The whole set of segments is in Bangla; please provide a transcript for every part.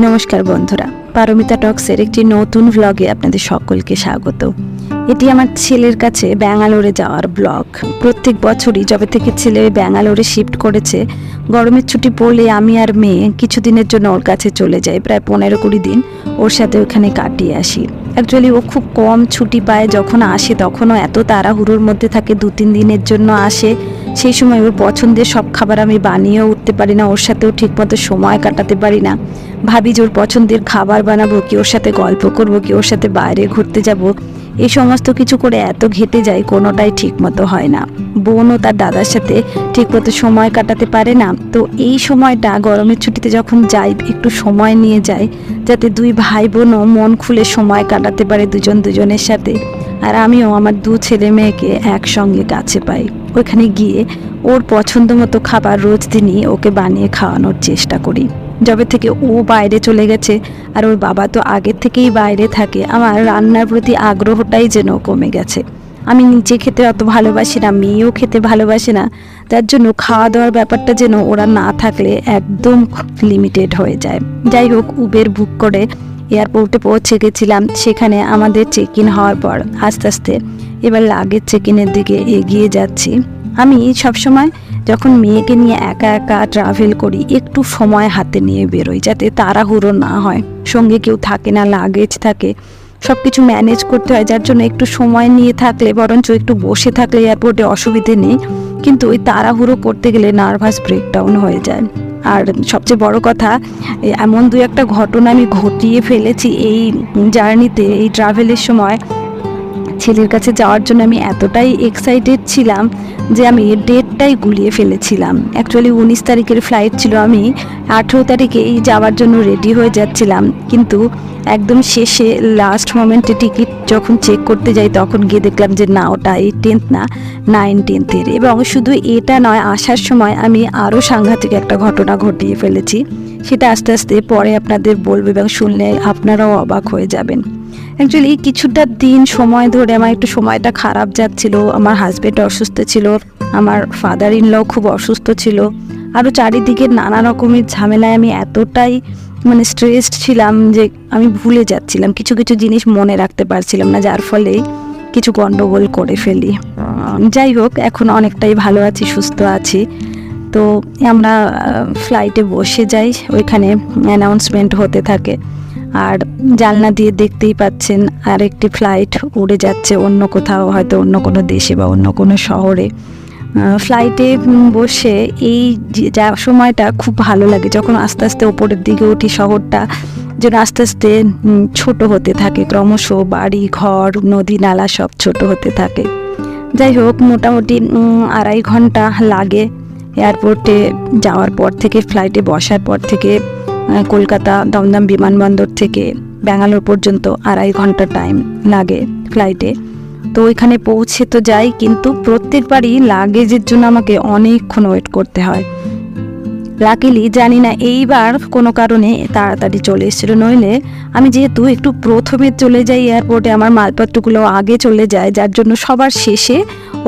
নমস্কার বন্ধুরা, পারমিতা টক্সের একটি নতুন ব্লগে আপনাদের সকলকে স্বাগত। এটি আমার ছেলের কাছে ব্যাঙ্গালোরে যাওয়ার ব্লগ। প্রত্যেক বছরই যবে থেকে ছেলে ব্যাঙ্গালোরে শিফট করেছে, গরমের ছুটি পড়লে আমি আর মেয়ে কিছুদিনের জন্য ওর কাছে চলে যাই। প্রায় 15-20 দিন ওর সাথে ওখানে কাটিয়ে আসি। অ্যাকচুয়ালি ও খুব কম ছুটি পায়, যখন আসে তখনও এত তাড়াহুড়োর মধ্যে থাকে। 2-3 দিনের জন্য আসে, সেই সময় ওর পছন্দের সব খাবার আমি বানিয়েও উঠতে পারি না, ওর সাথেও ঠিকমতো সময় কাটাতে পারি না। ভাবি যে ওর পছন্দের খাবার বানাবো কি, ওর সাথে গল্প করবো কি, ওর সাথে বাইরে ঘুরতে যাব, এই সমস্ত কিছু করে এত ঘেটে যায়, কোনোটাই ঠিকমতো হয় না। বোনও তার দাদার সাথে ঠিকমতো সময় কাটাতে পারে না। তো এই সময়টা গরমের ছুটিতে যখন যাই, একটু সময় নিয়ে যাই যাতে দুই ভাই বোনও মন খুলে সময় কাটাতে পারে দুজন দুজনের সাথে। আর আমিও আমার 2 ছেলে মেয়েকে একসঙ্গে কাছে পাই। ওইখানে গিয়ে ওর পছন্দ মতো খাবার রোজ দিনই ওকে বানিয়ে খাওয়ানোর চেষ্টা করি। যবে থেকে ও বাইরে চলে গেছে, আর ওর বাবা তো আগের থেকেই বাইরে থাকে, আমার রান্নার প্রতি আগ্রহটাই যেন কমে গেছে। আমি নিজে খেতে অত ভালোবাসি না, মেয়েও খেতে ভালোবাসে না, যার জন্য খাওয়া দাওয়ার ব্যাপারটা যেন ওরা না থাকলে একদম লিমিটেড হয়ে যায়। যাই হোক, উবের বুক করে এয়ারপোর্টে পৌঁছে গেছিলাম। সেখানে আমাদের চেক ইন হওয়ার পর আস্তে আস্তে এবার লাগেজ চেক ইনের দিকে এগিয়ে যাচ্ছি। আমি সবসময় যখন মেয়েকে নিয়ে একা একা ট্রাভেল করি, একটু সময় হাতে নিয়ে বেরোই, যাতে তাড়াহুড়ো না হয়। সঙ্গে কেউ থাকে না, লাগেজ থাকে, সব কিছু ম্যানেজ করতে হয়, যার জন্য একটু সময় নিয়ে থাকলে, বরঞ্চ একটু বসে থাকলে এয়ারপোর্টে অসুবিধে নেই। কিন্তু ওই তাড়াহুড়ো করতে গেলে নার্ভাস ব্রেকডাউন হয়ে যায়। আর সবচেয়ে বড় কথা, এমন 2-1 ঘটনা আমি ঘটিয়ে ফেলেছি এই জার্নিতে, এই ট্রাভেলের সময়। ছেলের কাছে যাওয়ার জন্য আমি এতটাই এক্সাইটেড ছিলাম যে আমি ডেটটাই গুলিয়ে ফেলেছিলাম। অ্যাকচুয়ালি 19 তারিখের ফ্লাইট ছিল, আমি 18 তারিখেই যাওয়ার জন্য রেডি হয়ে যাচ্ছিলাম। কিন্তু একদম শেষে লাস্ট মোমেন্টে টিকিট যখন চেক করতে যাই, তখন গিয়ে দেখলাম যে না, ওটা 18th না, 19th। এবং শুধু এটা নয়, আসার সময় আমি আরও সাংঘাতিক একটা ঘটনা ঘটিয়ে ফেলেছি। সেটা আস্তে আস্তে পরে আপনাদের বলবো, এবং শুনলে আপনারাও অবাক হয়ে যাবেন। অ্যাকচুয়ালি কিছুটা দিন সময় ধরে আমার একটু সময়টা খারাপ যাচ্ছিল। আমার হাজব্যান্ড অসুস্থ ছিল, আমার ফাদার ইন ল খুব অসুস্থ ছিল, আরও চারিদিকে নানা রকমের ঝামেলায় আমি এতটাই স্ট্রেসড ছিলাম যে আমি ভুলে যাচ্ছিলাম, কিছু কিছু জিনিস মনে রাখতে পারছিলাম না, যার ফলে কিছু গন্ডগোল করে ফেলি। যাই হোক, এখন অনেকটাই ভালো আছি, সুস্থ আছি। তো আমরা ফ্লাইটে বসে যাই, ওইখানে অ্যানাউন্সমেন্ট হতে থাকে। আর জানলা দিয়ে দেখতেই পাচ্ছেন আরেকটি ফ্লাইট উড়ে যাচ্ছে অন্য কোথাও, হয়তো অন্য কোনো দেশে বা অন্য কোনো শহরে। ফ্লাইটে বসে এই যা সময়টা খুব ভালো লাগে, যখন আস্তে আস্তে ওপরের দিকে উঠি, শহরটা যেন আস্তে আস্তে ছোট হতে থাকে, ক্রমশ বাড়ি ঘর নদী নালা সব ছোট হতে থাকে। যাই হোক, মোটামুটি 2.5 ঘন্টা লাগে এয়ারপোর্টে যাওয়ার পর থেকে, ফ্লাইটে বসার পর থেকে। কলকাতা দমদম বিমানবন্দর থেকে ব্যাঙ্গালোর পর্যন্ত 2.5 ঘন্টা টাইম লাগে ফ্লাইটে। তো ওইখানে পৌঁছে তো যাই, কিন্তু প্রত্যেকবারই লাগেজের জন্য আমাকে অনেকক্ষণ ওয়েট করতে হয়। লাকিলি জানি না এইবার কোনো কারণে তাড়াতাড়ি চলে এসেছিলো, নইলে আমি যেহেতু একটু প্রথমে চলে যাই এয়ারপোর্টে, আমার মালপত্রগুলো আগে চলে যায়, যার জন্য সবার শেষে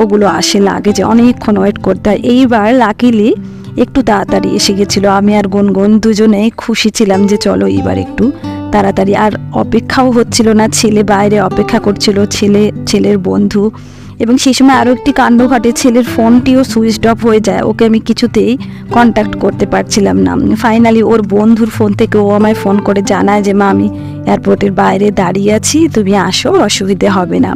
ওগুলো আসে লাগেজে, অনেকক্ষণ ওয়েট করতে হয়। এইবার লাকিলি একটু তাড়াতাড়ি এসে গেছিলো। আমি আর গুনগুন দুজনেই খুশি ছিলাম যে চলো এবার একটু তাড়াতাড়ি। আর অপেক্ষাও হচ্ছিল না, ছেলে বাইরে অপেক্ষা করছিল, ছেলের বন্ধু। এবং সেই সময় আরও একটি কাণ্ড ঘটে, ছেলের ফোনটিও সুইচ অফ হয়ে যায়, ওকে আমি কিছুতেই কন্ট্যাক্ট করতে পারছিলাম না। ফাইনালি ওর বন্ধুর ফোন থেকে ও আমায় ফোন করে জানায় যে মা, আমি এয়ারপোর্টের বাইরে দাঁড়িয়ে আছি, তুমি আসো, অসুবিধে হবে না।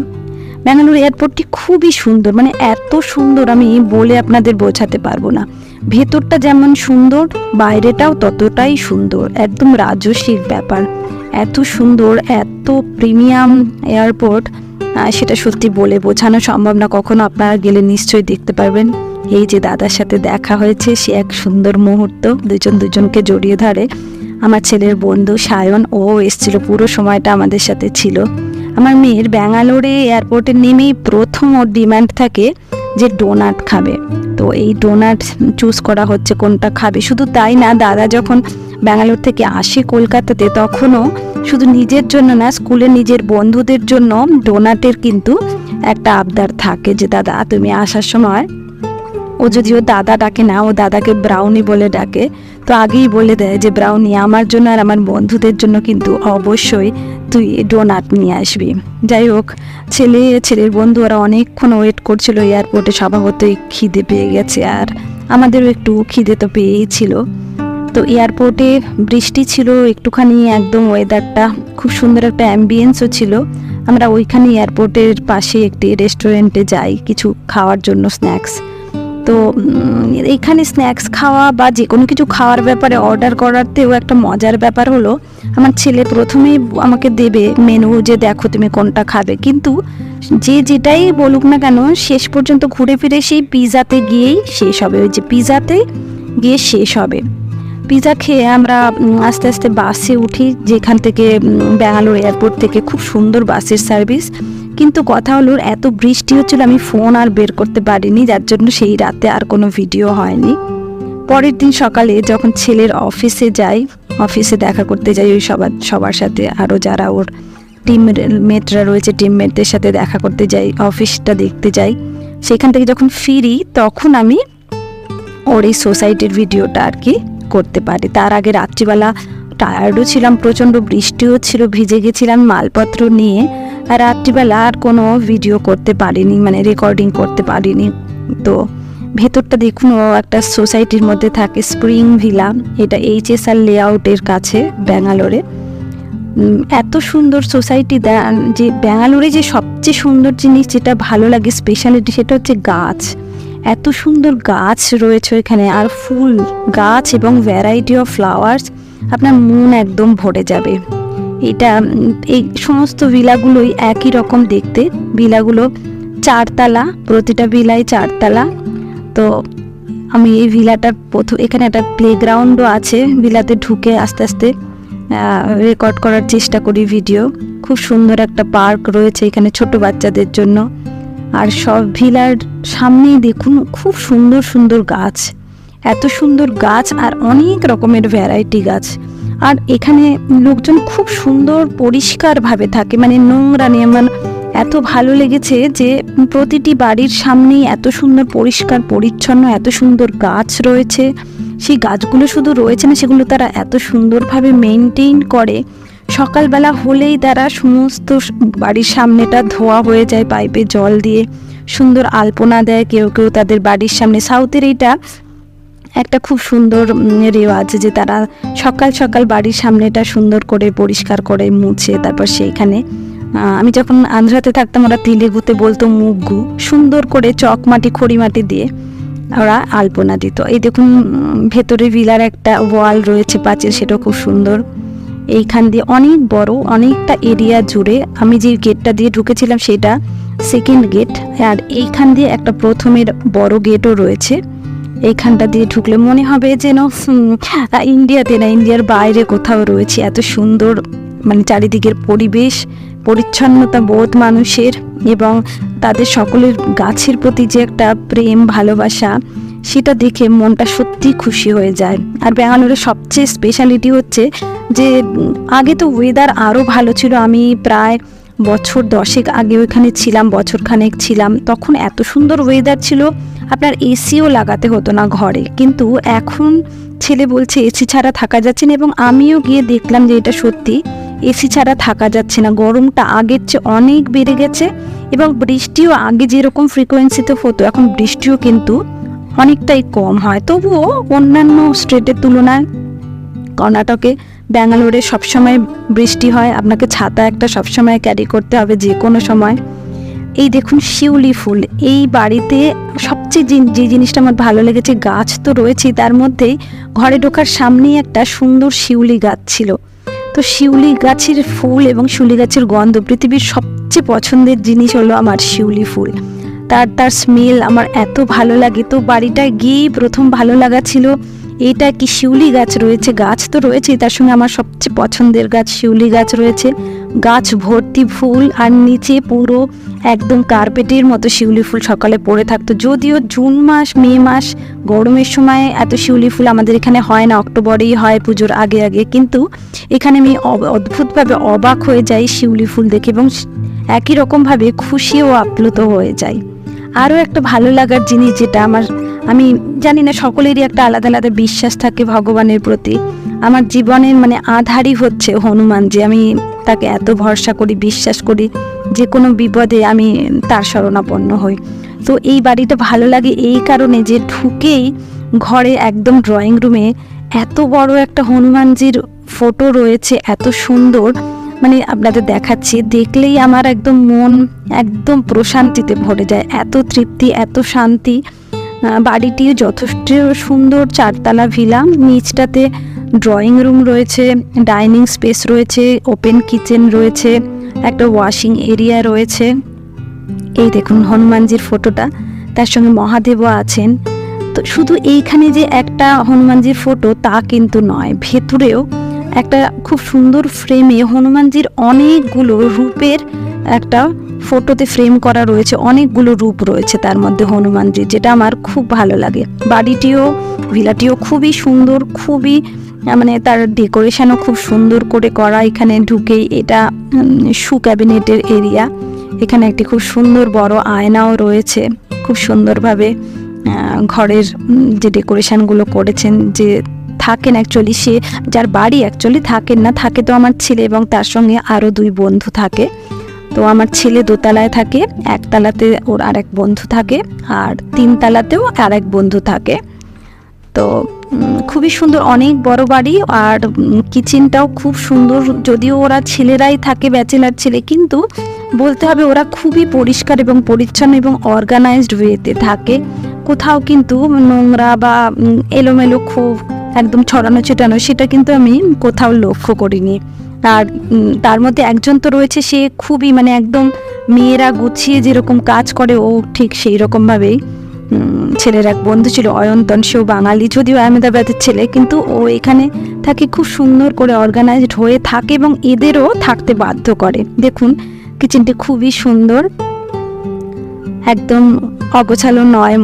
ব্যাঙ্গালোর এয়ারপোর্টটি খুবই সুন্দর, এত সুন্দর আমি বলে আপনাদের বোঝাতে পারবো না। ভেতরটা যেমন সুন্দর, বাইরেটাও ততটাই সুন্দর, একদম রাজসিক ব্যাপার। এত সুন্দর, এত প্রিমিয়াম এয়ারপোর্ট, সেটা সত্যি বলে বোঝানো সম্ভব না। কখনো আপনারা গেলে নিশ্চয়ই দেখতে পারবেন। এই যে দাদার সাথে দেখা হয়েছে, সে এক সুন্দর মুহূর্ত, দুজন দুজনকে জড়িয়ে ধরে। আমার ছেলের বন্ধু সায়ন, ও এসেছিল, পুরো সময়টা আমাদের সাথে ছিল। আমার মেয়ের ব্যাঙ্গালোরে এয়ারপোর্টে নেমেই প্রথম ওর ডিমান্ড থাকে যে ডোনাট খাবে। তো এই ডোনাট চুজ করা হচ্ছে কোনটা খাবে। শুধু তাই না, দাদা যখন ব্যাঙ্গালোর থেকে আসে কলকাতাতে, তখনও শুধু নিজের জন্য না, স্কুলে নিজের বন্ধুদের জন্য ডোনাটের কিন্তু একটা আবদার থাকে যে দাদা তুমি আসার সময়, ও যদিও দাদা ডাকে না, ও দাদাকে ব্রাউনি বলে ডাকে, তো আগেই বলে দেয় যে ব্রাউনি আমার জন্য আর আমার বন্ধুদের জন্য কিন্তু অবশ্যই তুই ডোনাট নিয়ে আসবি। যাই হোক, ছেলের বন্ধু ওরা অনেকক্ষণ ওয়েট করছিল এয়ারপোর্টে, স্বভাবতই খিদে পেয়ে গেছে, আর আমাদেরও একটু খিদে তো পেয়েই ছিল। তো এয়ারপোর্টে বৃষ্টি ছিল একটুখানি, একদম ওয়েদারটা খুব সুন্দর, একটা অ্যাম্বিয়েন্সও ছিল। আমরা ওইখানে এয়ারপোর্টের পাশে একটি রেস্টুরেন্টে যাই কিছু খাওয়ার জন্য, স্ন্যাক্স। তো এইখানে স্ন্যাক্স খাওয়া বা যে কোনো কিছু খাওয়ার ব্যাপারে অর্ডার করাতেও একটা মজার ব্যাপার হলো, আমার ছেলে প্রথমেই আমাকে দেবে মেনু যে দেখো তুমি কোনটা খাবে, কিন্তু যে যেটাই বলুক না কেন শেষ পর্যন্ত ঘুরে ফিরে সেই পিৎজাতে গিয়েই শেষ হবে, ওই যে পিৎজাতে গিয়ে শেষ হবে। পিৎজা খেয়ে আমরা আস্তে আস্তে বাসে উঠি, যেখান থেকে ব্যাঙ্গালোর এয়ারপোর্ট থেকে খুব সুন্দর বাসের সার্ভিস। কিন্তু কথা হলো এত বৃষ্টি হচ্ছিল আমি ফোন আর বের করতে পারিনি, যার জন্য সেই রাতে আর কোনো ভিডিও হয়নি। পরের দিন সকালে যখন ছেলের অফিসে যাই, অফিসে দেখা করতে যাই ওই সবার সাথে, আরও যারা ওর টিমমেটরা রয়েছে টিমমেটদের সাথে দেখা করতে যাই, অফিসটা দেখতে যাই। সেখান থেকে যখন ফিরি তখন আমি ওর এই সোসাইটির ভিডিওটা আর কি করতে পারি। তার আগে রাত্রিবেলা টায়ার্ডও ছিলাম, প্রচণ্ড বৃষ্টিও ছিল, ভিজে গেছিলাম মালপত্র নিয়ে, আর রাত্রিবেলা আর কোনো ভিডিও করতে পারিনি, মানে রেকর্ডিং করতে পারিনি। তো ভেতরটা দেখুন, ও একটা সোসাইটির মধ্যে থাকে, স্প্রিং ভিলা, এটা HSR লেআউটের কাছে ব্যাঙ্গালোরে। এত সুন্দর সোসাইটি, যে ব্যাঙ্গালোরে যে সবচেয়ে সুন্দর জিনিস যেটা ভালো লাগে স্পেশালিটি, সেটা হচ্ছে গাছ। এত সুন্দর গাছ রয়েছে এখানে, আর ফুল গাছ এবং ভ্যারাইটি অফ ফ্লাওয়ার্স, আপনার মন একদম ভরে যাবে। এই সমস্ত ভিলাগুলোই একই রকম দেখতে, ভিলাগুলো 4 তলা, প্রতিটা ভিলাই 4 তলা। তো আমি এই ভিলাটার এখানে একটা প্লেগ্রাউন্ডও আছে, ভিলাতে ঢুকে আস্তে আস্তে রেকর্ড করার চেষ্টা করি ভিডিও। খুব সুন্দর একটা পার্ক রয়েছে এখানে ছোট বাচ্চাদের জন্য, আর সব ভিলার সামনেই দেখুন খুব সুন্দর সুন্দর গাছ, এত সুন্দর গাছ আর অনেক রকমের ভ্যারাইটি গাছ। আর এখানে লোকজন খুব সুন্দর পরিষ্কারভাবে থাকে, মানে নোংরা নেই। আমার এত ভালো লেগেছে যে প্রতিটি বাড়ির সামনেই এত সুন্দর পরিষ্কার পরিচ্ছন্ন, এত সুন্দর গাছ রয়েছে। সেই গাছগুলো শুধু রয়েছে না, সেগুলো তারা এত সুন্দরভাবে মেনটেন করে। সকালবেলা হলেই তারা সমস্ত বাড়ির সামনেটা ধোয়া হয়ে যায় পাইপে জল দিয়ে, সুন্দর আলপনা দেয় কেউ কেউ তাদের বাড়ির সামনে। সাউথের এইটা একটা খুব সুন্দর রেওয়াজ যে তারা সকাল সকাল বাড়ির সামনেটা সুন্দর করে পরিষ্কার করে মুছে, তারপর সেইখানে আমি যখন আন্ধ্রাতে থাকতাম ওরা তিলেগুতে বলতো মুগ্গু, সুন্দর করে চক মাটি খড়ি মাটি দিয়ে ওরা আলপনা দিত। এই দেখুন ভেতরে ভিলার একটা ওয়াল রয়েছে পাঁচিল, সেটাও খুব সুন্দর। এইখান দিয়ে অনেক বড়, অনেকটা এরিয়া জুড়ে, আমি যে গেটটা দিয়ে ঢুকেছিলাম সেটা সেকেন্ড গেট, আর এইখান দিয়ে একটা প্রথমের বড় গেটও রয়েছে। এইখানটা দিয়ে ঢুকলে মনে হবে যেন ইন্ডিয়াতে না, ইন্ডিয়ার বাইরে কোথাও রয়েছে। এত সুন্দর, মানে চারিদিকের পরিবেশ, পরিচ্ছন্নতা বোধ মানুষের, এবং তাদের সকলের গাছের প্রতি যে একটা প্রেম ভালোবাসা, সেটা দেখে মনটা সত্যি খুশি হয়ে যায়। আর ব্যাঙ্গালোরের সবচেয়ে স্পেশালিটি হচ্ছে যে আগে তো ওয়েদার আরও ভালো ছিল, আমি প্রায় বছর 10 আগে ওইখানে ছিলাম, বছরখানেক ছিলাম, তখন এত সুন্দর ওয়েদার ছিল, আপনার এসিও লাগাতে হতো না ঘরে। কিন্তু এখন ছেলে বলছে এসি ছাড়া থাকা যাচ্ছে না, এবং আমিও গিয়ে দেখলাম যে এটা সত্যি, এসি ছাড়া থাকা যাচ্ছে না। গরমটা আগের চেয়ে অনেক বেড়ে গেছে, এবং বৃষ্টিও আগে যেরকম ফ্রিকোয়েন্সিতে হতো এখন বৃষ্টিও কিন্তু অনেকটাই কম হয়। তবুও অন্যান্য স্টেটের তুলনায় কর্ণাটকে, ব্যাঙ্গালোরে সবসময় বৃষ্টি হয়, আপনাকে ছাতা একটা সবসময় ক্যারি করতে হবে যে কোনো সময়। এই দেখুন শিউলি ফুল, এই বাড়িতে সবচেয়ে যে জিনিসটা আমার ভালো লেগেছে, গাছ তো রয়েছেই, তার মধ্যেই ঘরে ঢোকার সামনেই একটা সুন্দর শিউলি গাছ ছিল। তো শিউলি গাছের ফুল এবং শিউলি গাছের গন্ধ, পৃথিবীর সবচেয়ে পছন্দের জিনিস হলো আমার শিউলি ফুল। তার স্মেল আমার এত ভালো লাগে। তো বাড়িটায় গিয়েই প্রথম ভালো লাগা ছিল এটা কি শিউলি গাছ রয়েছে, গাছ তো রয়েছেই, তার সঙ্গে আমার সবচেয়ে পছন্দের গাছ শিউলি গাছ রয়েছে। গাছ ভর্তি ফুল, আর নিচে পুরো একদম কার্পেটের মতো শিউলি ফুল সকালে পড়ে থাকতো। যদিও জুন মাস, মে মাস, গরমের সময় এত শিউলি ফুল আমাদের এখানে হয় না, অক্টোবরেই হয় পুজোর আগে আগে, কিন্তু এখানে আমি অদ্ভুতভাবে অবাক হয়ে যাই শিউলি ফুল দেখে, এবং একই রকমভাবে খুশি ও আপ্লুত হয়ে যাই। আরও একটা ভালো লাগার জিনিস যেটা আমি জানি না, সকলেরই একটা আলাদা আলাদা বিশ্বাস থাকে ভগবানের প্রতি। আমার জীবনের মানে আধারই হচ্ছে হনুমানজি। আমি তাকে এত ভরসা করি, বিশ্বাস করি, যে কোনো বিপদে আমি তার শরণাপন্ন হই। তো এই বাড়িটা ভালো লাগে এই কারণে যে ঢুকেই ঘরে একদম ড্রয়িং রুমে এত বড় একটা হনুমানজির ফটো রয়েছে, এত সুন্দর, মানে আপনাদের দেখাচ্ছি, দেখলেই আমার একদম মন একদম প্রশান্তিতে ভরে যায়, এত তৃপ্তি, এত শান্তি। বাড়িটিও যথেষ্ট সুন্দর, 4তলা ভিলা, নিচটাতে ড্রয়িং রুম রয়েছে, ডাইনিং স্পেস রয়েছে, ওপেন কিচেন রয়েছে, একটা ওয়াশিং এরিয়া রয়েছে। এই দেখুন হনুমানজির ফটোটা, তার সঙ্গে মহাদেবও আছেন। তো শুধু এইখানে যে একটা হনুমানজির ফটো তা কিন্তু নয়, ভেতরেও একটা খুব সুন্দর ফ্রেমে হনুমানজির অনেকগুলো রূপের একটা ফটোতে ফ্রেম করা রয়েছে, অনেকগুলো রূপ রয়েছে তার মধ্যে হনুমানজির, যেটা আমার খুব ভালো লাগে। বাড়িটিও, ভিলাটিও খুবই সুন্দর, খুবই মানে তার ডেকোরেশনও খুব সুন্দর করে করা। এখানে ঢুকেই এটা শু ক্যাবিনেটের এরিয়া, এখানে একটি খুব সুন্দর বড় আয়নাও রয়েছে। খুব সুন্দরভাবে ঘরের যে ডেকোরেশনগুলো করেছেন, যে থাকেন অ্যাকচুয়ালি, সে যার বাড়ি অ্যাকচুয়ালি থাকেন না, থাকে তো আমার ছেলে এবং তার সঙ্গে আরও 2 বন্ধু থাকে। তো আমার ছেলে 2তলায় থাকে, 1তলাতে ওর আরেক বন্ধু থাকে, আর 3তলাতেও আরেক বন্ধু থাকে। তো খুবই সুন্দর, অনেক বড় বাড়ি, আর কিচেনটাও খুব সুন্দর। যদিও ওরা ছেলেরাই থাকে, ব্যাচেলার ছেলে, কিন্তু বলতে হবে ওরা খুবই পরিষ্কার এবং পরিচ্ছন্ন এবং অর্গানাইজড ওয়েতে থাকে। কোথাও কিন্তু নোংরা বা এলোমেলো খুব একদম ছড়ানো ছিটানো সেটা কিন্তু আমি কোথাও লক্ষ্য করিনি। আর তার মধ্যে একজন তো রয়েছে, সে খুবই মানে একদম মেয়েরা গুছিয়ে যেরকম কাজ করে ও ঠিক সেই রকমভাবেই। ছেলের এক বন্ধু ছিল অয়ন্তন, সেও বাঙালি, যদিও আহমেদাবাদের ছেলে, কিন্তু ও এখানে থাকে, খুব সুন্দর করে অর্গানাইজড হয়ে থাকে এবং এদেরও থাকতে বাধ্য করে। দেখুন কিচেনটি খুবই সুন্দর, একদম অগোছালো নয়।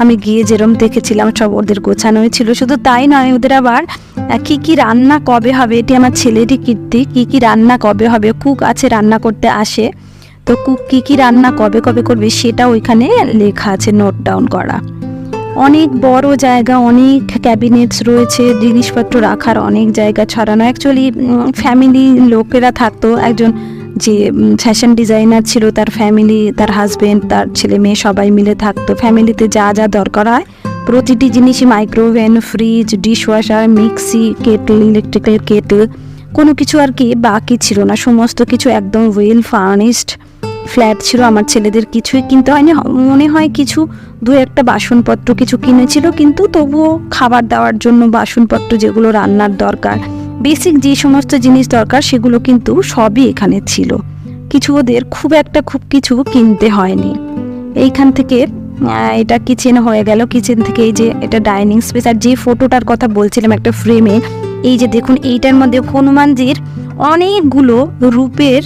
আমি গিয়ে যেরকম দেখেছিলাম সব ওদের গোছানোই ছিল। শুধু তাই নয়, ওদের আবার কি কি রান্না কবে হবে, এটি আমার ছেলেরই কীর্তি, কি কি রান্না কবে হবে, কুক আছে রান্না করতে আসে, তো কুক কি কি রান্না কবে কবে করবে সেটা ওইখানে লেখা আছে, নোট ডাউন করা। অনেক বড় জায়গা, অনেক ক্যাবিনেটস রয়েছে, জিনিসপত্র রাখার অনেক জায়গা ছড়ানো। অ্যাকচুয়ালি ফ্যামিলি লোকেরা থাকতো, একজন যে ফ্যাশন ডিজাইনার ছিল, তার ফ্যামিলি, তার হাজবেন্ড, তার ছেলে মেয়ে সবাই মিলে থাকতো। ফ্যামিলিতে যা যা দরকার হয় প্রতিটি জিনিসই, microwave oven, fridge, dishwasher, mixie, kettle, electrical kettle, কোনো কিছু আর কি বাকি ছিল না, সমস্ত কিছু একদম ওয়েল ফার্নিশড ফ্ল্যাট ছিল। আমার ছেলেদের কিছুই কিনতে হয়নি, মনে হয় কিছু 2-1টা বাসনপত্র কিছু কিনেছিল, কিন্তু তবুও খাবার দেওয়ার জন্য বাসনপত্র, যেগুলো রান্নার দরকার, বেসিক যে সমস্ত জিনিস দরকার সেগুলো কিন্তু সবই এখানে ছিল। কিছু ওদের খুব কিছু কিনতে হয়নি। এইখান থেকে এটা কিচেন হয়ে গেল, কিচেন থেকে এই যে এটা ডাইনিং স্পেস। আর যে ফটোটার কথা বলছিলাম একটা ফ্রেমে, এই যে দেখুন এইটার মধ্যে হনুমানজির অনেকগুলো রূপের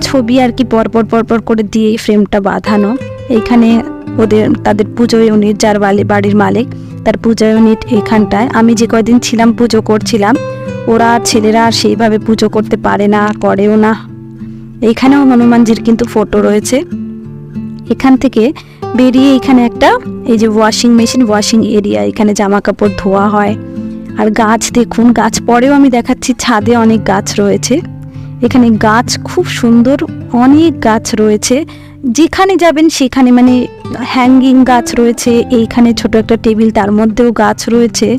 ছবি আর কি পরপর করে দিয়ে এই ফ্রেমটা বাঁধানো। এইখানে তাদের পুজো ইউনিট, যার বাড়ির মালিক, তার পূজা ইউনিট এখানটায়। আমি যে কয়দিন ছিলাম পুজো করছিলাম, ওরা ছেলেরা সেইভাবে পুজো করতে পারে না, করেও না। এখানেও হনুমানজির কিন্তু ফটো রয়েছে। এখান থেকে বেরিয়ে এখানে একটা এই যে ওয়াশিং মেশিন, ওয়াশিং এরিয়া, এখানে জামা কাপড় ধোয়া হয়। আর গাছ দেখুন, গাছ পরেও আমি দেখাচ্ছি, ছাদে অনেক গাছ রয়েছে। এখানে গাছ খুব সুন্দর, অনেক গাছ রয়েছে, যেখানে যাবেন সেখানে মানে হ্যাঙ্গিং গাছ রয়েছে। এইখানে ছোট একটা টেবিল, তার মধ্যেও গাছ রয়েছে,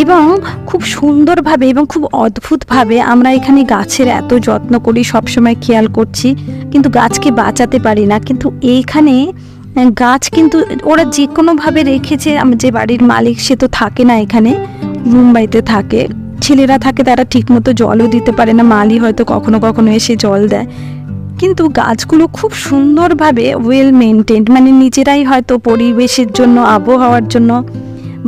এবং খুব সুন্দরভাবে এবং খুব অদ্ভুতভাবে আমরা এখানে গাছের এত যত্ন করি, সবসময় খেয়াল করছি, কিন্তু গাছকে বাঁচাতে পারি না। কিন্তু এইখানে গাছ কিন্তু ওরা যে কোনোভাবে রেখেছে। যে বাড়ির মালিক, সে তো থাকে না এখানে, মুম্বাইতে থাকে, ছেলেরা থাকে, তারা ঠিকমতো জলও দিতে পারে না, মালি হয়তো কখনো কখনো এসে জল দেয়, কিন্তু গাছগুলো খুব সুন্দরভাবে ওয়েল মেনটেন্ড, মানে নিজেরাই হয়তো পরিবেশের জন্য, আবহাওয়ার জন্য,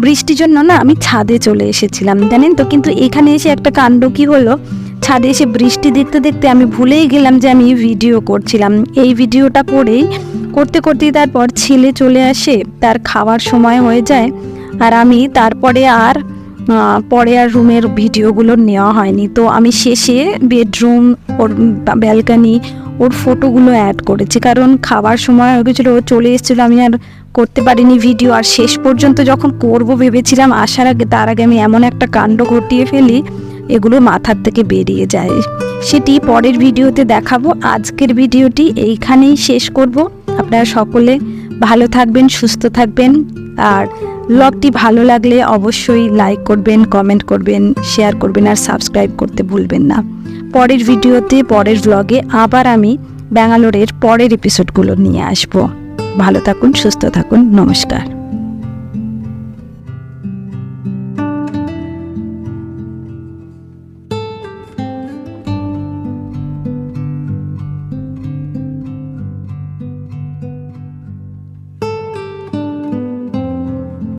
বৃষ্টির জন্য না আমি ছাদে চলে এসেছিলাম জানেন তো। কিন্তু এখানে এসে একটা কাণ্ড কি হলো, ছাদে এসে বৃষ্টি দেখতে দেখতে আমি ভুলেই গেলাম যে আমি ভিডিও করছিলাম। এই ভিডিওটা করতে করতেই তারপর ছেলে চলে আসে, তার খাওয়ার সময় হয়ে যায়, আর আমি তারপরে আর রুমের ভিডিওগুলো নেওয়া হয়নি। তো আমি শেষে বেডরুম, ওর ব্যালকানি, ওর ফটোগুলো অ্যাড করেছি, কারণ খাবার সময় হয়ে গেছিলো, ও চলে এসেছিলো, আমি আর করতে পারিনি ভিডিও। আর শেষ পর্যন্ত যখন করব ভেবেছিলাম আসার আগে, তার আগে আমি এমন একটা কাণ্ড ঘটিয়ে ফেলি, এগুলো মাথার থেকে বেরিয়ে যায়। সেটি পরের ভিডিওতে দেখাবো। আজকের ভিডিওটি এইখানেই শেষ করব। আপনারা সকলে ভালো থাকবেন, সুস্থ থাকবেন। আর ব্লগটি ভালো লাগলে অবশ্যই লাইক করবেন, কমেন্ট করবেন, শেয়ার করবেন, আর সাবস্ক্রাইব করতে ভুলবেন না। পরের ভিডিওতে, পরের ব্লগে আবার আমি ব্যাঙ্গালোরের পরের এপিসোডগুলো নিয়ে আসব। ভালো থাকুন, সুস্থ থাকুন, নমস্কার।